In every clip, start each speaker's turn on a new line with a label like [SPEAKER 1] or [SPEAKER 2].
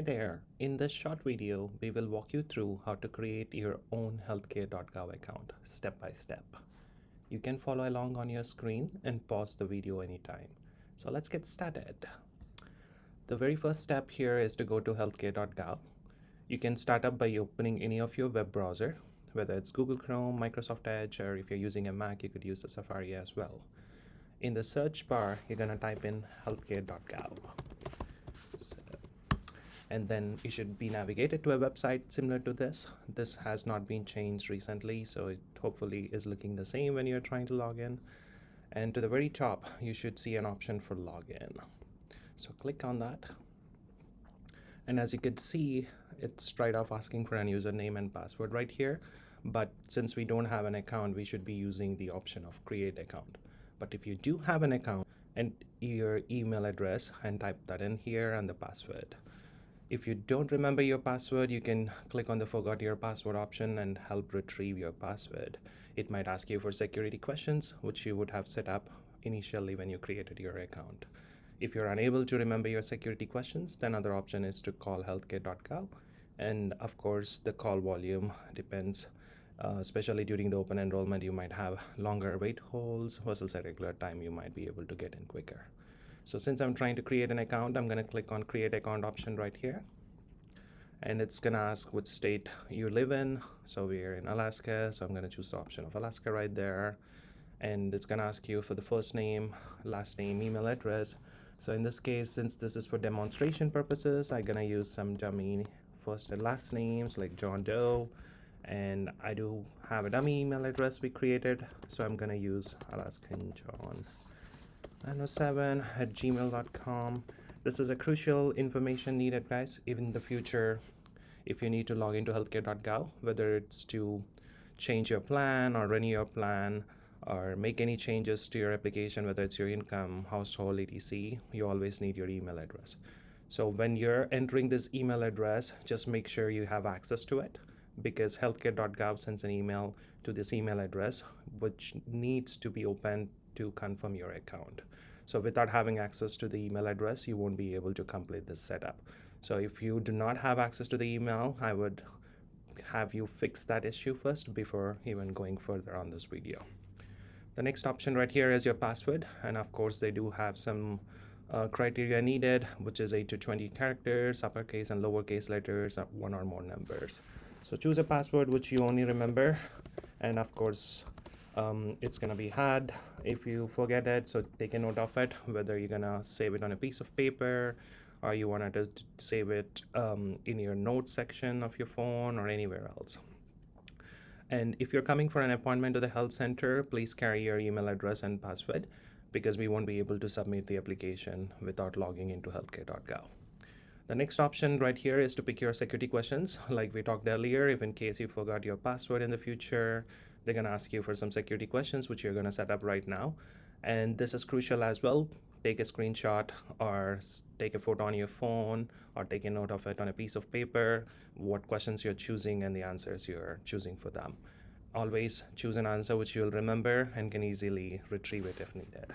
[SPEAKER 1] Hi there. In this short video, we will walk you through how to create your own HealthCare.gov account step by step. You can follow along on your screen and pause the video anytime. So let's get started. The very first step here is to go to HealthCare.gov. You can start up by opening any of your web browser, whether it's Google Chrome, Microsoft Edge, or if you're using a Mac, you could use the Safari as well. In the search bar, you're going to type in HealthCare.gov. And then you should be navigated to a website similar to this. This has not been changed recently, so it hopefully is looking the same when you're trying to log in. And to the very top, you should see an option for login. So click on that. And as you can see, it's right off asking for an username and password right here. But since we don't have an account, we should be using the option of create account. But if you do have an account, and your email address, and type that in here and the password. If you don't remember your password, you can click on the forgot your password option and help retrieve your password. It might ask you for security questions, which you would have set up initially when you created your account. If you're unable to remember your security questions, then another option is to call healthcare.gov. And of course, the call volume depends. Especially during the open enrollment, you might have longer wait holds versus a regular time you might be able to get in quicker. So since I'm trying to create an account, I'm going to click on create account option right here. And it's going to ask which state you live in. So we're in Alaska, so I'm going to choose the option of Alaska right there. And it's going to ask you for the first name, last name, email address. So in this case, since this is for demonstration purposes, I'm going to use some dummy first and last names like John Doe. And I do have a dummy email address we created, so I'm going to use Alaskan John 907@gmail.com. This is a crucial information needed, guys. Even in the future, if you need to log into healthcare.gov, whether it's to change your plan or renew your plan or make any changes to your application, whether it's your income, household, etc., you always need your email address. So when you're entering this email address, just make sure you have access to it, because healthcare.gov sends an email to this email address, which needs to be opened to confirm your account. So without having access to the email address, you won't be able to complete this setup. So if you do not have access to the email, I would have you fix that issue first before even going further on this video. The next option right here is your password. And of course, they do have some criteria needed, which is 8 to 20 characters, uppercase and lowercase letters, one or more numbers. So choose a password which you only remember. And of course, it's going to be hard if you forget it, so take a note of it, whether you're going to save it on a piece of paper or you wanted to save it in your notes section of your phone or anywhere else. And if you're coming for an appointment to the health center, please carry your email address and password, because we won't be able to submit the application without logging into healthcare.gov. The next option right here is to pick your security questions. Like we talked earlier, if in case you forgot your password in the future, they're going to ask you for some security questions, which you're going to set up right now. And this is crucial as well. Take a screenshot or take a photo on your phone or take a note of it on a piece of paper, what questions you're choosing and the answers you're choosing for them. Always choose an answer which you'll remember and can easily retrieve it if needed.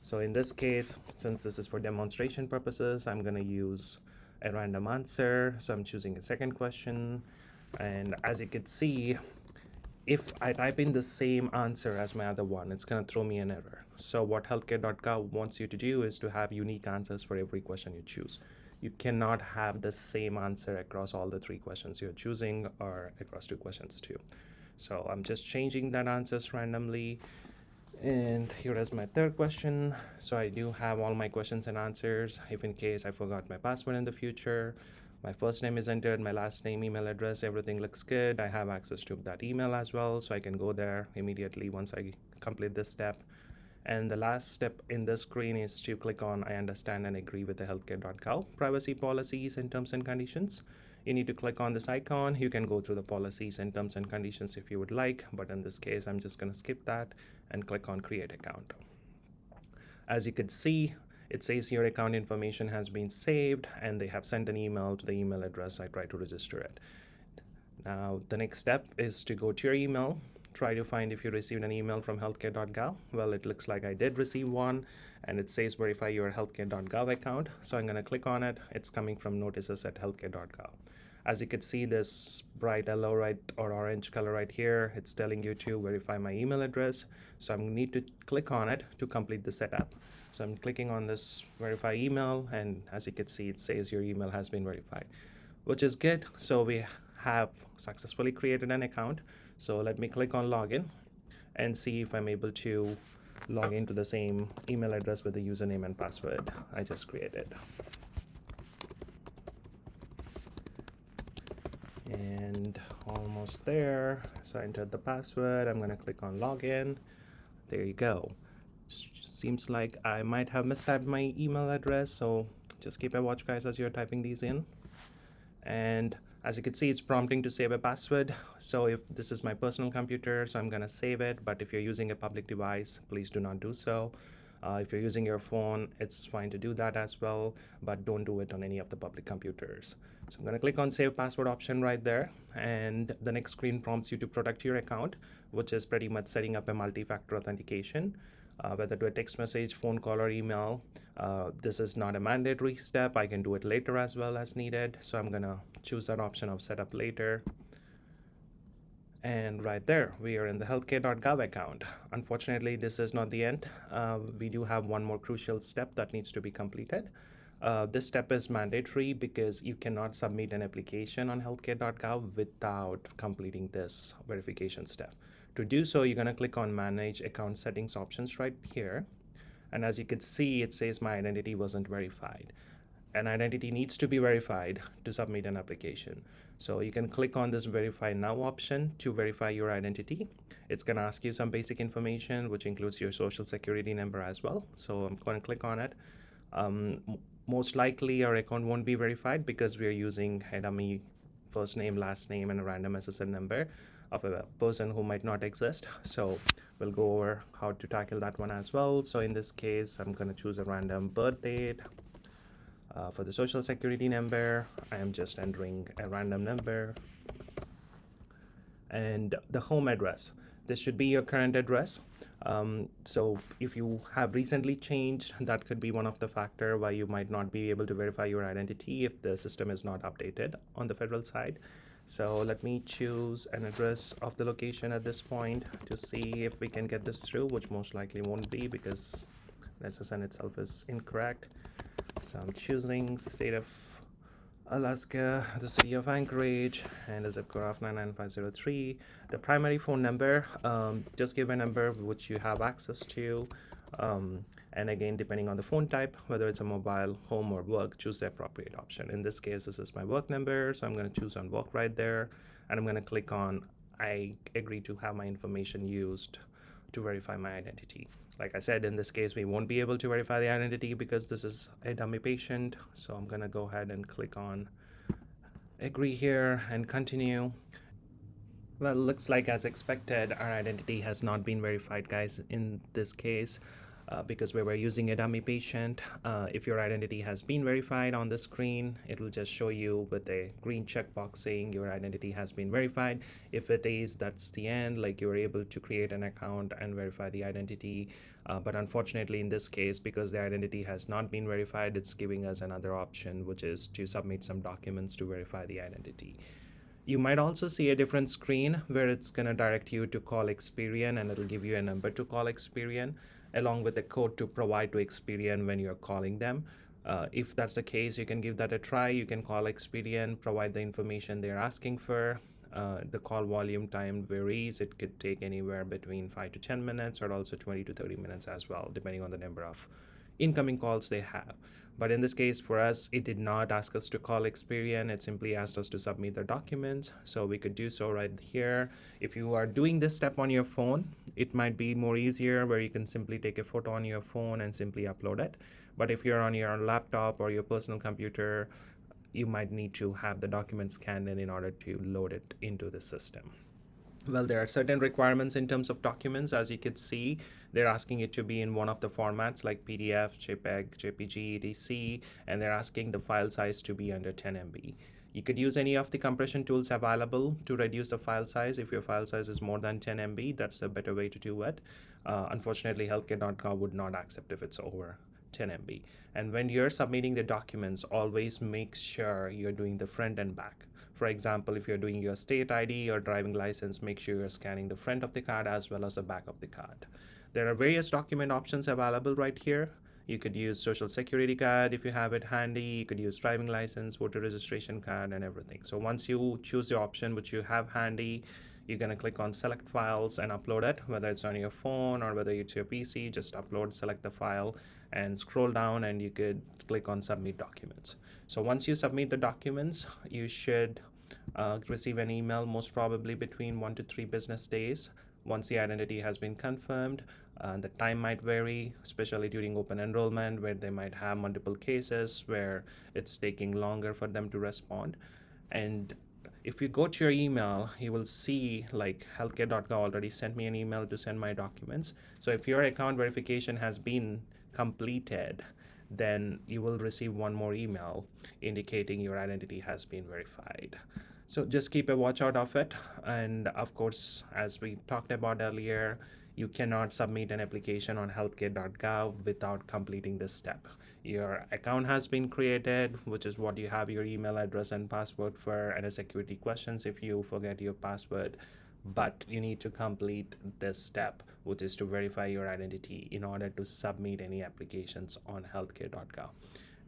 [SPEAKER 1] So in this case, since this is for demonstration purposes, I'm going to use a random answer. So I'm choosing a second question. And as you can see, if I type in the same answer as my other one, it's going to throw me an error. So what healthcare.gov wants you to do is to have unique answers for every question you choose. You cannot have the same answer across all the 3 questions you're choosing or across 2 questions too. So I'm just changing that answers randomly. And here is my third question. So I do have all my questions and answers. If in case I forgot my password in the future, my first name is entered, my last name, email address, everything looks good. I have access to that email as well, so I can go there immediately once I complete this step. And the last step in the screen is to click on I understand and agree with the healthcare.gov privacy policies and terms and conditions. You need to click on this icon. You can go through the policies and terms and conditions if you would like, but in this case, I'm just going to skip that and click on create account. As you can see, it says your account information has been saved and they have sent an email to the email address I tried to register it. Now, the next step is to go to your email. try to find if you received an email from HealthCare.gov. Well, it looks like I did receive one, and it says verify your HealthCare.gov account. So I'm going to click on it. It's coming from notices at HealthCare.gov. As you can see, this bright yellow or orange color right here, it's telling you to verify my email address. So I need to click on it to complete the setup. So I'm clicking on this verify email, and as you can see, it says your email has been verified, which is good. So we have successfully created an account. So let me click on login and see if I'm able to log into the same email address with the username and password I just created. And almost there. So I entered the password. I'm going to click on login. There you go. Seems like I might have mistyped my email address, so just keep a watch, guys, as you're typing these in. And as you can see, it's prompting to save a password. So if this is my personal computer, so I'm going to save it. But if you're using a public device, please do not do so. If you're using your phone, it's fine to do that as well, but don't do it on any of the public computers. So I'm going to click on save password option right there, and the next screen prompts you to protect your account, which is pretty much setting up a multi-factor authentication, whether to a text message, phone call, or email. This is not a mandatory step. I can do it later as well as needed. So I'm going to choose that option of setup later. And right there, we are in the HealthCare.gov account. Unfortunately, this is not the end. We do have one more crucial step that needs to be completed. This step is mandatory because you cannot submit an application on HealthCare.gov without completing this verification step. To do so, you're going to click on Manage Account Settings options right here. And as you can see, it says my identity wasn't verified. An identity needs to be verified to submit an application. So you can click on this Verify Now option to verify your identity. It's going to ask you some basic information, which includes your social security number as well. So I'm going to click on it. Most likely your account won't be verified because we're using a dummy first name, last name, and a random SSN number of a person who might not exist. So we'll go over how to tackle that one as well. So in this case, I'm going to choose a random birth date. For the social security number, I am just entering a random number. And the home address. This should be your current address. So if you have recently changed, that could be one of the factors why you might not be able to verify your identity if the system is not updated on the federal side. So let me choose an address of the location at this point to see if we can get this through, which most likely won't be because the SSN itself is incorrect. So I'm choosing state of Alaska, the city of Anchorage, and the zip code of 99503. The primary phone number, just give a number which you have access to. And again, depending on the phone type, whether it's a mobile, home, or work, choose the appropriate option. In this case, this is my work number, so I'm going to choose on work right there. And I'm going to click on I agree to have my information used to verify my identity. Like I said, in this case, we won't be able to verify the identity because this is a dummy patient. So I'm going to go ahead and click on agree here and continue. Well, looks like as expected, our identity has not been verified, guys, in this case. Because we were using a dummy patient. If your identity has been verified on the screen, it will just show you with a green checkbox saying your identity has been verified. If it is, that's the end, like you're able to create an account and verify the identity. But unfortunately, in this case, because the identity has not been verified, it's giving us another option, which is to submit some documents to verify the identity. You might also see a different screen where it's going to direct you to call Experian, and it'll give you a number to call Experian, along with a code to provide to Experian when you're calling them. If that's the case, you can give that a try. You can call Experian, provide the information they're asking for. The call volume time varies. It could take anywhere between 5 to 10 minutes or also 20 to 30 minutes as well, depending on the number of incoming calls they have. But in this case, for us, it did not ask us to call Experian. It simply asked us to submit the documents. So we could do so right here. If you are doing this step on your phone, it might be more easier where you can simply take a photo on your phone and simply upload it. But if you're on your laptop or your personal computer, you might need to have the document scanned in order to load it into the system. Well, there are certain requirements in terms of documents. As you could see, they're asking it to be in one of the formats like PDF, JPEG, JPG, etc. And they're asking the file size to be under 10 MB. You could use any of the compression tools available to reduce the file size. If your file size is more than 10 MB, that's a better way to do it. Unfortunately, HealthCare.gov would not accept if it's over 10 MB. And when you're submitting the documents, always make sure you're doing the front and back. For example, if you're doing your state ID or driving license, make sure you're scanning the front of the card as well as the back of the card. There are various document options available right here. You could use social security card if you have it handy. You could use driving license, voter registration card, and everything. So once you choose the option which you have handy, you're going to click on select files and upload it, whether it's on your phone or whether it's your PC. Just upload, select the file, and scroll down, and you could click on submit documents. So once you submit the documents, you should receive an email most probably between 1 to 3 business days once the identity has been confirmed. The time might vary, especially during open enrollment, where they might have multiple cases where it's taking longer for them to respond. And if you go to your email, you will see like HealthCare.gov already sent me an email to send my documents. So if your account verification has been completed, then you will receive one more email indicating your identity has been verified. So just keep a watch out of it. And of course, as we talked about earlier, you cannot submit an application on healthcare.gov without completing this step. Your account has been created, which is what you have your email address and password for, and a security questions if you forget your password. But you need to complete this step, which is to verify your identity in order to submit any applications on healthcare.gov.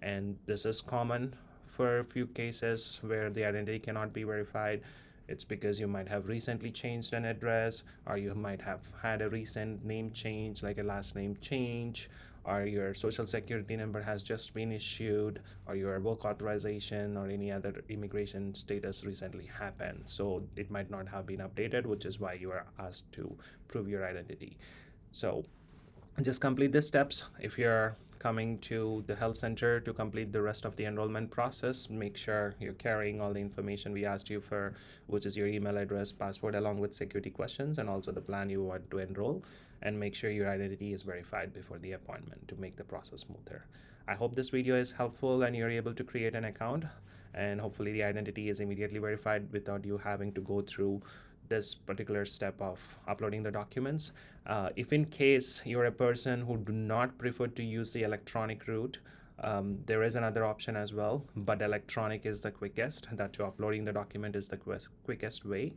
[SPEAKER 1] And this is common for a few cases where the identity cannot be verified. It's because you might have recently changed an address, or you might have had a recent name change, like a last name change, or your social security number has just been issued, or your work authorization or any other immigration status recently happened. So it might not have been updated, which is why you are asked to prove your identity. So just complete the steps. If you're coming to the health center to complete the rest of the enrollment process, make sure you're carrying all the information we asked you for, which is your email address, password, along with security questions, and also the plan you want to enroll, and make sure your identity is verified before the appointment to make the process smoother. I hope this video is helpful and you're able to create an account, and hopefully the identity is immediately verified without you having to go through this particular step of uploading the documents. If in case you're a person who do not prefer to use the electronic route, there is another option as well, but electronic is the quickest. That to uploading the document is the quickest way.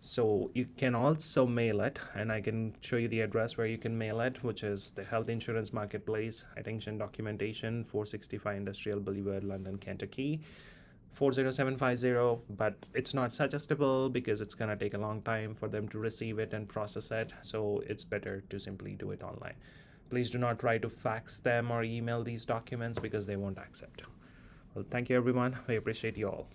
[SPEAKER 1] So you can also mail it, and I can show you the address where you can mail it, which is the Health Insurance Marketplace, Attention Documentation, 465 Industrial Boulevard, London, Kentucky, 40750. But it's not suggestible because it's going to take a long time for them to receive it and process it, so it's better to simply do it online. Please do not try to fax them or email these documents because they won't accept. Well, thank you everyone. We appreciate you all.